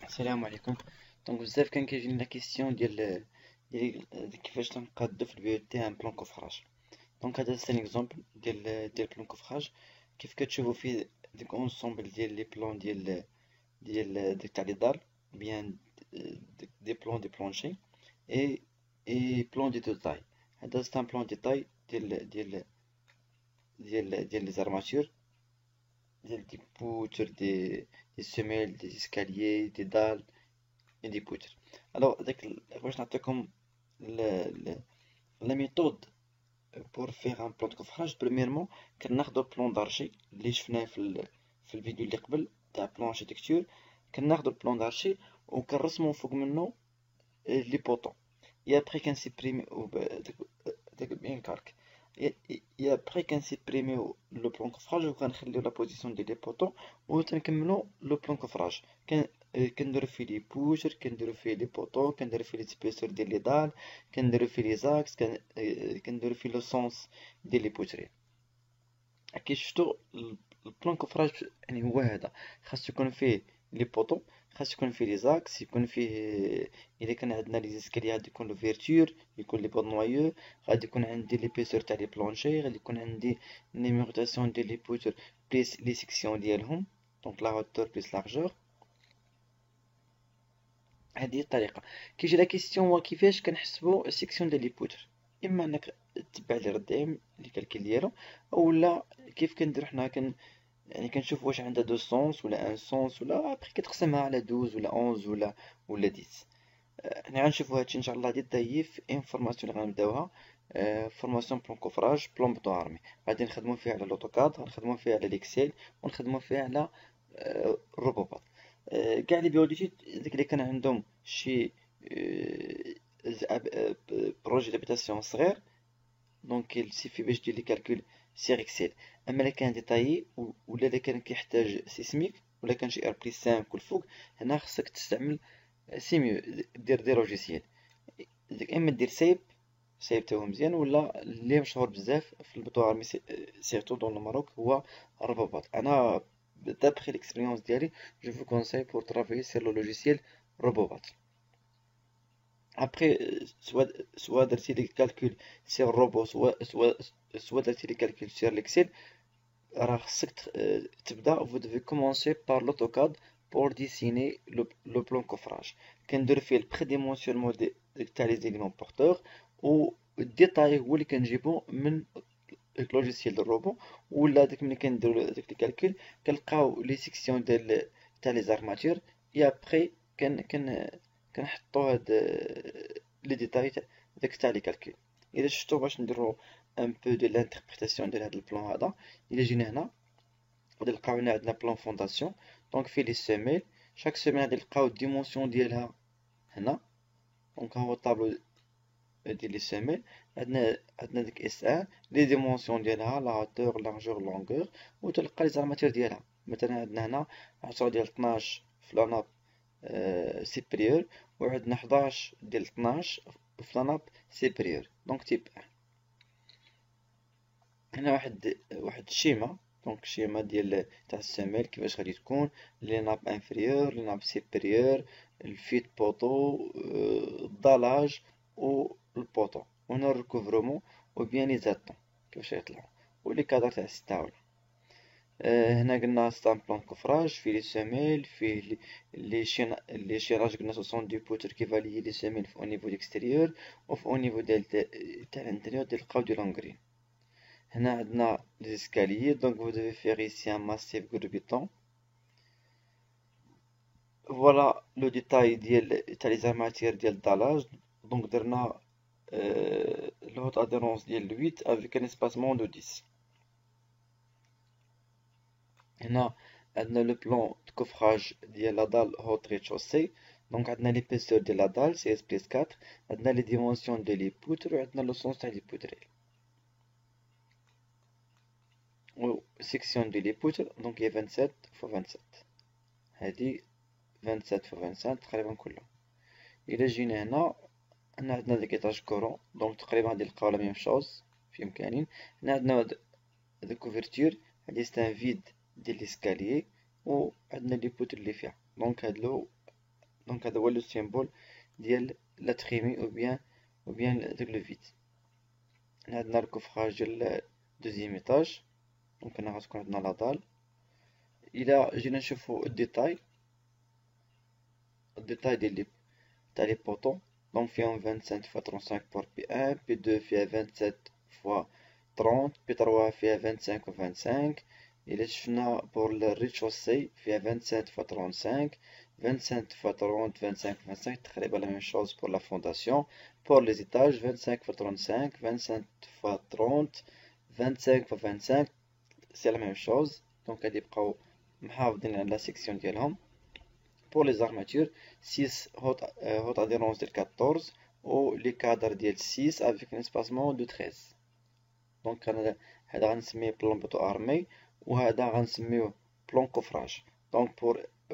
السلام عليكم. دونك بزاف كان كيجيني لا كيسيون ديال كيفاش تنقادو في البي او تي ان بلان كوفراج. دونك هذا سي ان اكزومبل ديال بلان كوفراج. كيف كتشوفو فيه ديك اونسومبل ديال لي بلان ديال ديك تاع لي دار بيان دي بلان دي بلونشي اي بلان دي ديتاي. هذا سي ان بلان ديتاي ديال لي زارماتور ديال دي بوتر دي سيميل دي اسكاليي دي دال دي بوتر. الوغ باش نعطيكم لا ميثود بور فيغ ان بلان دو كوفراج. بريميرمون كناخدو بلان دارشي اللي شفناه في الفيديو اللي قبل تاع بلان اركيتكتور. كناخدو البلان دارشي وكنرسمو فوق منو لي بوطون. et après كنسيبريمي داك بيان كالك. et après كنسيبريميو لو بلان كوفراج وكنخليو لا بوزيسيون ديال لي بوطون وتنكملو لو بلان كوفراج. كنديرو فيه لي بوتر، كنديرو فيه لي بوطون، كنديرو فيه لي سبيسور ديال لي دال، كنديرو فيه لي زاكس، كنديرو فيه لو سونس ديال لي بوترين. كي شفتو البلان كوفراج يعني هو هذا. خاصو يكون فيه لي بوطون، خاص يكون فيه لي زاكس، يكون فيه الا كان عندنا لي زيسكاليي غادي يكون لوفيرتور، يكون لي بون نوايو، غادي يكون عندي لي بيسور تاع لي بلونشي، غادي يكون عندي نيميروتاسيون ديال لي بوتر بليس لي سيكسيون ديالهم، دونك لا هوتور بليس لارجور. هذه هي الطريقه. كيجي لا كيسيون هو كيفاش كنحسبوا السيكسيون ديال لي بوتر. اما انك تتبع لي رديم لي كالكيل ديالو، اولا كيف كندير حنا يعني كنشوف واش عندها دو سونس ولا ان سونس، ولا ابخي كتقسمها على 12 ولا 11 ولا 10. حنا غنشوفو هادشي ان شاء الله ديال هي في انفورماسيون اللي غنبداوها. فورماسيون بلان كوفراج بلان بطون ارمي غادي نخدمو فيها على لوتوكاد، غنخدمو فيها على ليكسيل، ونخدمو فيها على الروبوبات. كاع لي بيولوجي داك اللي كان عندهم شي بروجي دابيتاسيون صغير، دونك يلسيفي باش دير لي كالكول سير اكسيل. اما الا كان ديتايي ولا الا كان كيحتاج سيسميك ولا كان شي ار بليس 5 والفوق، هنا خصك تستعمل سي ميو دير دي لوجيسيال. اما دير سايب تا هو مزيان، ولا اللي مشهور بزاف في البطوله ارمي سيرتو دون الماروك هو الربوبات. انا دابخي ليكسبيريونس ديالي جو فو كونساي بور ترافايي سير لو لوجيسيال روبوبات. ابخي سوا درتي لي كالكول سير روبو، سوا درتي لي كالكول سير ليكسيل، راه خصك تبدا. vous devez commencer par l'AutoCAD pour dessiner le plan coffrage. كندير فيه البريديمونسيونمون تاع لي زيليمون بورتور، و الديتاي هو اللي كنجيبو من لوجيسيال ديال الروبو. ولا داك ملي كنديرو داك لي كالكول كنلقاو لي سيكسيون ديال تاع لي زارماتور، اي ابخي كنحطو هاد لي ديتاي داك تاع لي كالكول. الا شفتو باش نديرو ان بو دو لانتربريتاسيون ديال هاد البلان هذا، الا جينا هنا غادي نلقاو هنا عندنا بلان فونداسيون، دونك فيه لي سيميل. شاك سيميل غادي نلقاو الديمونسيون ديالها هنا، دونك ها هو الطابلو ديال لي سيميل. عندنا ديك اس ان لي ديمونسيون ديالها لا هوتور لارجور لونغور، وتلقى لي زارماتور ديالها. مثلا عندنا هنا 10 ديال 12 في لاناب سيبريور، وعندنا 11 ديال 12 في لاناب سيبريور، دونك تيب. هنا واحد الشيما، دونك الشيما ديال تاع السيميل كيفاش غادي تكون لي ناب انفيريور لي ناب سيبريور، الفيت بوطو، الضلاج والبوطو، وهنا الريكوفرومون وبيان لي زاتون كيفاش يطلعو، ولي كادر تاع الستاول. هنا قلنا ستان بلان كوفراج فيه لي سيميل، فيه لي شيراج قلنا 70 بوتر كيفاليي لي سيميل في او نيفو ديكستيريور، وفي او نيفو ديال تاع الانتيريور ديال القاو ديال لونغرين. هنا عندنا les escaliers, donc vous devez faire ici un massif groupiton. Voilà le détail تاع les armatures ديال الدلاج. donc درنا la haute adhérence ديال 8 avec un espacement de 10. هنا عندنا le plan de coffrage ديال la dalle haute rez-de-chaussée. donc عندنا l'épaisseur de la dalle CS plus 4، عندنا les dimensions de les poutres، وعندنا le sens تاع les poutres. section de les poutres donc هي 27 في 27، هادي 27 في 27 تقريبا كلها. إلا جينا هنا عندنا ديك إيطاج كورون، دونك تقريبا غادي نلقاو لا ميم شوز فيهم كاينين. هنا عندنا هاد الكوفرتور، هادي سي ان فيد ديال ليسكاليي، و عندنا لي بوتر اللي فيها. دونك هذا هو لو سيمبول ديال لا تريمي او بيان داك لو فيد. عندنا الكوفراج ديال دوزيام ايطاج، دونك هنا غتكون عندنا لا دال. الى جينا نشوفو الديتاي ديال تاع لي بوطو، دونك فيهم 25 فوا 35 بور بي 1، بي 2 فيها 27 فوا 30، بي 3 فيها 25 و 25. إلا شفنا بور الريتشوسي فيها 27 فوا 35، 25 فوا 30، 25 فوا 25، تقريبا لا ميم شوز بور لا فونداسيون. بور لي زيتاج 25 فوا 35، 25 فوا 30، 25 فوا 25، سي لا ميم شوز. دونك هادي بقاو محافظين على لا سيكسيون ديالهم. Pour les armatures, 6 haute adhérence de 14 ou les cadres de 6 avec un espacement de 13. Donc, هذا غنسميه بلان بوتو ارمي وهذا غنسميه بلان coffrage. Donc,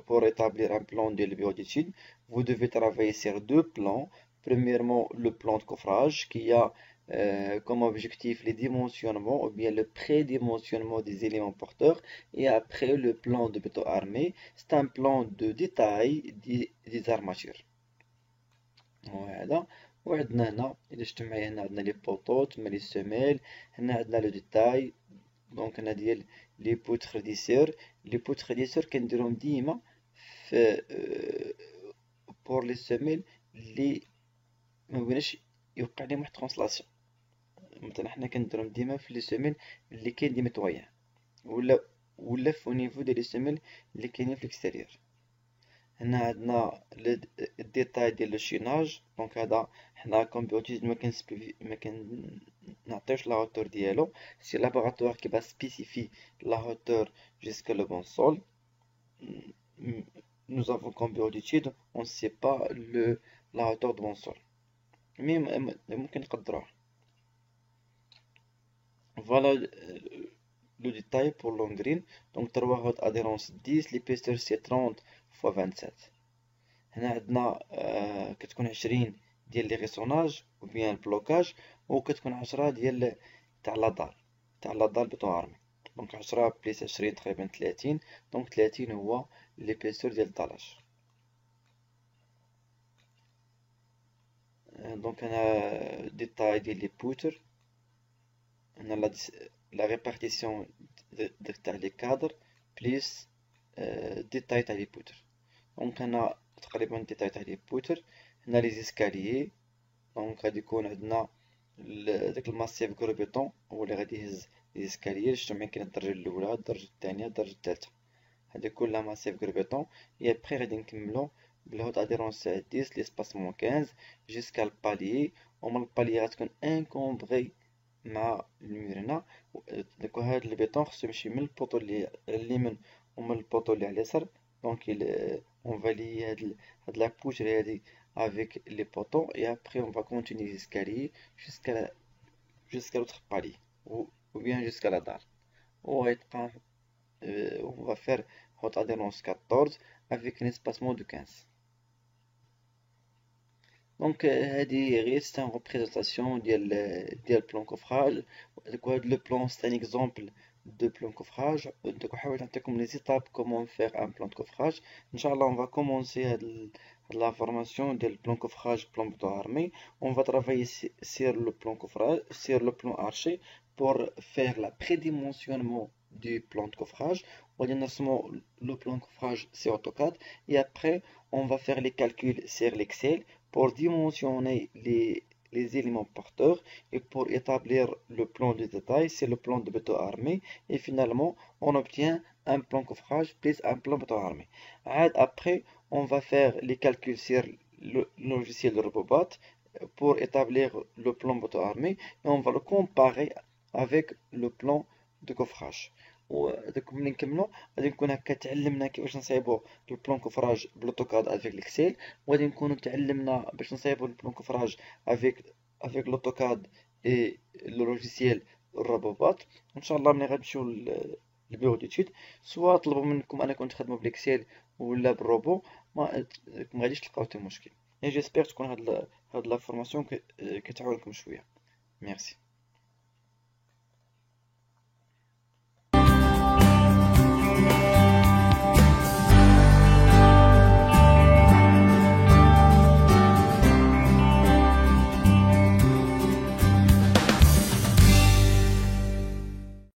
pour établir un plan de bureau d'études, vous devez travailler sur deux plans. Premièrement, le plan de coffrage qui a comme objectif les dimensionnements ou bien le prédimensionnement des éléments porteurs, et après le plan de béton armé, c'est un plan de détail des armatures. Voilà. وعندنا هنا إذا شفتوا معايا هنا عندنا لي بوطو تما لي سيميل، هنا عندنا لو ديتاي. دونك هنا ديال لي بوتر ديسور كنديرهم ديما في بور لي سيميل اللي مبغيناش يوقع ليهم واحد ترانسلاسيون. مثلا حنا كنديرهم ديما في لي سيميل اللي كاين دي متويان، ولا في نيفو ديال لي سيميل اللي كاينين في الاكستيريور. هنا عندنا الديتاي ديال لو شيناج. دونك هذا حنا كومبيوتيز ما كنعطيوش لا هوتور ديالو، سي لابوغاتوار كي با سبيسيفي لا هوتور جوسكا لو بون سول. nous avons comme bureau d'études on ne sait pas la hauteur de bon sol, mais ممكن نقدروها. Voilà le détail pour l'ongrine. Donc 3 haute adhérence 10، l'épaisseur c'est 30 fois 27. هنا عندنا كتكون 20 ديال لي غيسوناج ou bien البلوكاج، وكتكون 10 ديال تاع لا دال بيطون ارمي. دونك 10 بليس 20 تقريبا 30، دونك 30 هو l'épaisseur ديال الدالاج. دونك هنا ديتاي ديال لي بوتر، هنا لا ريبارتيسيون تاع لي كادر بليس ديتاي تاع لي بوتر. دونك هنا تقريبا ديتاي تاع لي بوتر. هنا لي زيسكاليي، دونك غادي يكون عندنا داك الماسيف كرو بيطون هو اللي غادي يهز لي زيسكاليي. شفتو معايا كاين الدرجة الأولى، الدرجة الثانية، الدرجة الثالثة، هادي كلها ماسيف كرو بيطون. اي ابخي غادي نكملو بالهوت اديرونس 10، ليسباسمون 15 جيسكا الباليي، ومن الباليي غتكون انكومبغي مع المير هنا. دونك هاد البيطون خصو يمشي من البوطو اللي على اليمين ومن البوطو اللي على اليسار. دونك اون فالي هاد لا بوتر هادي افيك لي بوطو، اي ابخي اون فا كونتيني لي اسكاليي جوسكا لوتر بالي ou bien jusqu'à la dalle. On va faire haute adhérence 14 avec un espacement de 15. Donc هذه غير c'est une représentation ديال بلان كوفراج. le plan c'est un exemple de plan coffrage. Donc نحاول نعطيكم les étapes comment faire un plan de coffrage. Inch'Allah on va commencer la formation ديال plan coffrage plan béton armé. On va travailler sur le plan coffrage, sur le plan arché pour faire la prédimensionnement du plan de coffrage. On va le plan de coffrage c'est AutoCAD, et après on va faire les calculs sur l'Excel pour dimensionner les éléments porteurs et pour établir le plan de détail, c'est le plan de béton armé, et finalement on obtient un plan coffrage plus un plan béton armé. Après on va faire les calculs sur le logiciel de RoboBot pour établir le plan béton armé, et on va le comparer avec le plan de coffrage. وداك ملي نكملو غادي نكون هكا تعلمنا كيفاش نصايبو البلان كوفراج بلوتوكاد افيك الاكسيل، وغادي نكونو تعلمنا باش نصايبو البلان كوفراج افيك لوتوكاد اي لو لوجيسيال الروبوبات. ان شاء الله ملي غنمشيو للبيرو ديتود سواء طلبوا منكم انكم تخدموا بالاكسيل ولا بالروبو، ما غاديش تلقاو حتى مشكل. جيسبيغ تكون هاد لا فورماسيون كتعاونكم شويه. ميرسي.